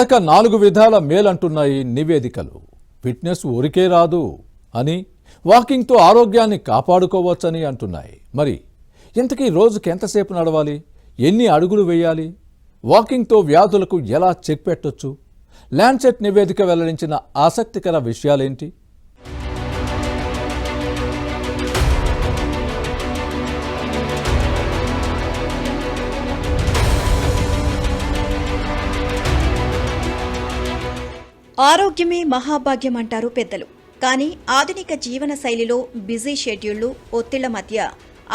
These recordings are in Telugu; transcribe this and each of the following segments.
4 విధాల మేలంటున్నాయి నివేదికలు. ఫిట్నెస్ ఊరికే రాదు అని, వాకింగ్తో ఆరోగ్యాన్ని కాపాడుకోవచ్చని అంటున్నాయి. మరి ఇంతకీ రోజుకి ఎంతసేపు నడవాలి, ఎన్ని అడుగులు వేయాలి, వాకింగ్తో వ్యాధులకు ఎలా చెక్ పెట్టొచ్చు, ల్యాన్సెట్ నివేదిక వెల్లడించిన ఆసక్తికర విషయాలేంటి? ఆరోగ్యమే మహాభాగ్యం అంటారు పెద్దలు. కానీ ఆధునిక జీవన శైలిలో బిజీ షెడ్యూళ్లు, ఒత్తిళ్ల మధ్య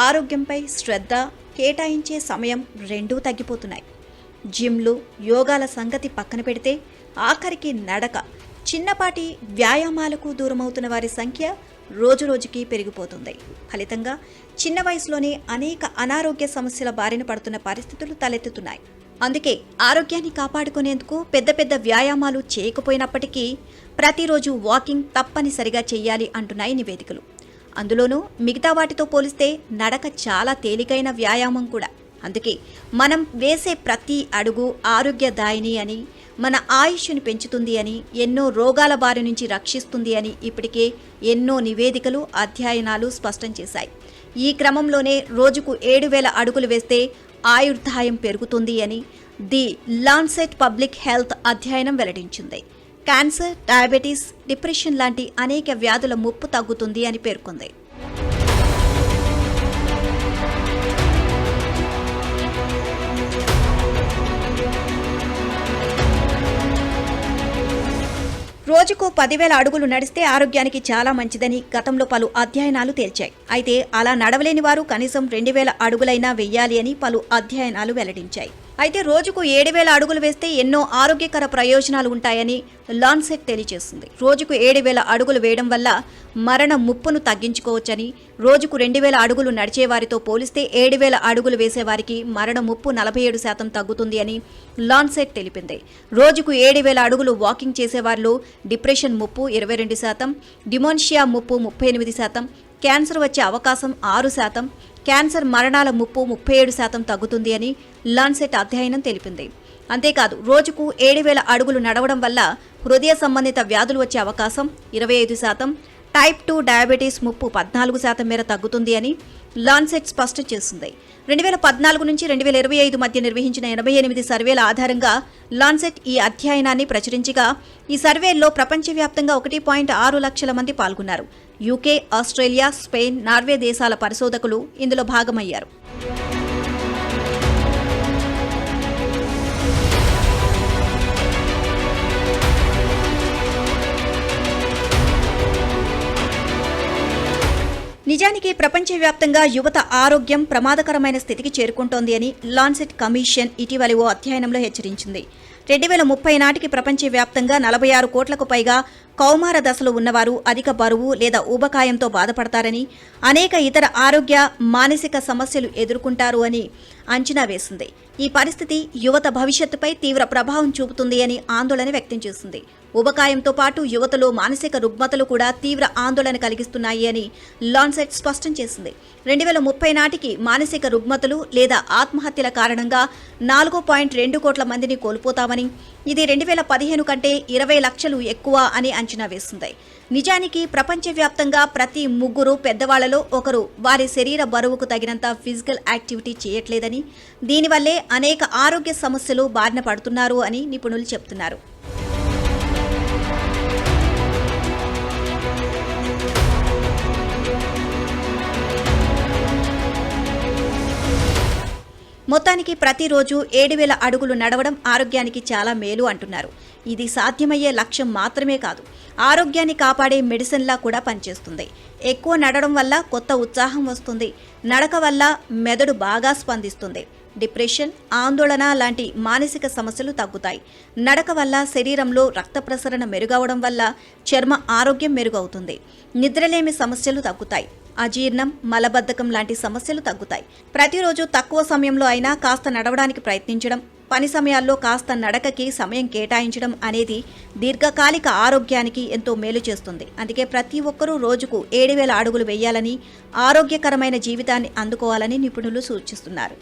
ఆరోగ్యంపై శ్రద్ధ, కేటాయించే సమయం రెండూ తగ్గిపోతున్నాయి. జిమ్లు, యోగాల సంగతి పక్కన పెడితే ఆఖరికి నడక, చిన్నపాటి వ్యాయామాలకు దూరమవుతున్న వారి సంఖ్య రోజురోజుకి పెరిగిపోతుంది. ఫలితంగా చిన్న వయసులోనే అనేక అనారోగ్య సమస్యల బారిన పడుతున్న పరిస్థితులు తలెత్తుతున్నాయి. అందుకే ఆరోగ్యాన్ని కాపాడుకునేందుకు పెద్ద పెద్ద వ్యాయామాలు చేయకపోయినప్పటికీ ప్రతిరోజు వాకింగ్ తప్పనిసరిగా చెయ్యాలి అంటున్నాయి నివేదికలు. అందులోనూ మిగతా వాటితో పోలిస్తే నడక చాలా తేలికైన వ్యాయామం కూడా. అందుకే మనం వేసే ప్రతి అడుగు ఆరోగ్యదాయిని అని, మన ఆయుష్ను పెంచుతుంది అని, ఎన్నో రోగాల బారి నుంచి రక్షిస్తుంది అని ఇప్పటికే ఎన్నో నివేదికలు, అధ్యయనాలు స్పష్టం చేశాయి. ఈ క్రమంలోనే రోజుకు 7,000 అడుగులు వేస్తే ఆయుర్దాయం పెరుగుతుంది అని ది లాన్సెట్ పబ్లిక్ హెల్త్ అధ్యయనం వెల్లడించింది. క్యాన్సర్, డయాబెటీస్, డిప్రెషన్ లాంటి అనేక వ్యాధుల ముప్పు తగ్గుతుంది అని పేర్కొంది. రోజుకు 10,000 అడుగులు నడిస్తే ఆరోగ్యానికి చాలా మంచిదని గతంలో పలు అధ్యయనాలు తేల్చాయి. అయితే అలా నడవలేని వారు కనీసం 2,000 అడుగులైనా వెయ్యాలి అని పలు అధ్యయనాలు వెల్లడించాయి. అయితే రోజుకు 7,000 అడుగులు వేస్తే ఎన్నో ఆరోగ్యకర ప్రయోజనాలు ఉంటాయని లాన్సెట్ తెలియజేస్తుంది. రోజుకు 7,000 అడుగులు వేయడం వల్ల మరణ ముప్పును తగ్గించుకోవచ్చని, రోజుకు 2,000 అడుగులు నడిచేవారితో పోలిస్తే 7,000 అడుగులు వేసేవారికి మరణ ముప్పు 47% తగ్గుతుంది అని లాన్సెట్ తెలిపింది. రోజుకు 7,000 అడుగులు వాకింగ్ చేసేవారిలో డిప్రెషన్ ముప్పు 22%, డిమోన్షియా ముప్పు 38%, క్యాన్సర్ వచ్చే అవకాశం 6%, క్యాన్సర్ మరణాల ముప్పు 37% తగ్గుతుంది అని లాన్సెట్ అధ్యయనం తెలిపింది. అంతేకాదు రోజుకు 7,000 అడుగులు నడవడం వల్ల హృదయ సంబంధిత వ్యాధులు వచ్చే అవకాశం 25%, టైప్ 2 డయాబెటీస్ ముప్పు 14% మేర తగ్గుతుంది అని లాన్సెట్ స్పష్టం చేసింది. 2014 నుంచి 2025 మధ్య నిర్వహించిన 88 సర్వేల ఆధారంగా లాన్సెట్ ఈ అధ్యయనాన్ని ప్రచురించగా, ఈ సర్వేల్లో ప్రపంచవ్యాప్తంగా 1.6 లక్షల మంది పాల్గొన్నారు. యూకే, ఆస్ట్రేలియా, స్పెయిన్, నార్వే దేశాల పరిశోధకులు ఇందులో భాగమయ్యారు. నిజానికి ప్రపంచవ్యాప్తంగా యువత ఆరోగ్యం ప్రమాదకరమైన స్థితికి చేరుకుంటోంది అని లాన్సెట్ కమిషన్ ఇటీవలి ఓ అధ్యయనంలో హెచ్చరించింది. 2030 నాటికి ప్రపంచవ్యాప్తంగా 46 కోట్లకు పైగా కౌమార దశలో ఉన్నవారు అధిక బరువు లేదా ఊబకాయంతో బాధపడతారని, అనేక ఇతర ఆరోగ్య, మానసిక సమస్యలు ఎదుర్కొంటారు అని అంచనా వేసింది. ఈ పరిస్థితి యువత భవిష్యత్తుపై తీవ్ర ప్రభావం చూపుతుంది అని ఆందోళన వ్యక్తం చేసింది. ఊబకాయంతో పాటు యువతలో మానసిక రుగ్మతలు కూడా తీవ్ర ఆందోళన కలిగిస్తున్నాయి అని లాన్సెట్ స్పష్టం చేసింది. 2030 నాటికి మానసిక రుగ్మతలు లేదా ఆత్మహత్యల కారణంగా 4.2 కోట్ల మందిని కోల్పోతామని, ఇది 2015 కంటే 20 లక్షలు ఎక్కువ అని అంచనా వేసింది. నిజానికి ప్రపంచవ్యాప్తంగా ప్రతి 3 పెద్దవాళ్లలో ఒకరు వారి శరీర బరువుకు తగినంత ఫిజికల్ యాక్టివిటీ చేయట్లేదని, దీనివల్లే అనేక ఆరోగ్య సమస్యలు బారిన పడుతున్నారు అని నిపుణులు చెబుతున్నారు. మొత్తానికి ప్రతిరోజు 7,000 అడుగులు నడవడం ఆరోగ్యానికి చాలా మేలు అంటున్నారు. ఇది సాధ్యమయ్యే లక్ష్యం మాత్రమే కాదు, ఆరోగ్యాన్ని కాపాడే మెడిసిన్లా కూడా పనిచేస్తుంది. ఎక్కువ నడవడం వల్ల కొత్త ఉత్సాహం వస్తుంది. నడక వల్ల మెదడు బాగా స్పందిస్తుంది. డిప్రెషన్, ఆందోళన లాంటి మానసిక సమస్యలు తగ్గుతాయి. నడక వల్ల శరీరంలో రక్త ప్రసరణ మెరుగవడం వల్ల చర్మ ఆరోగ్యం మెరుగవుతుంది. నిద్రలేమి సమస్యలు తగ్గుతాయి. అజీర్ణం, మలబద్ధకం లాంటి సమస్యలు తగ్గుతాయి. ప్రతిరోజు తక్కువ సమయంలో అయినా కాస్త నడవడానికి ప్రయత్నించడం, పని సమయాల్లో కాస్త నడకకి సమయం కేటాయించడం అనేది దీర్ఘకాలిక ఆరోగ్యానికి ఎంతో మేలు చేస్తుంది. అందుకే ప్రతి ఒక్కరూ రోజుకు 7,000 అడుగులు వేయాలని, ఆరోగ్యకరమైన జీవితాన్ని అందుకోవాలని నిపుణులు సూచిస్తున్నారు.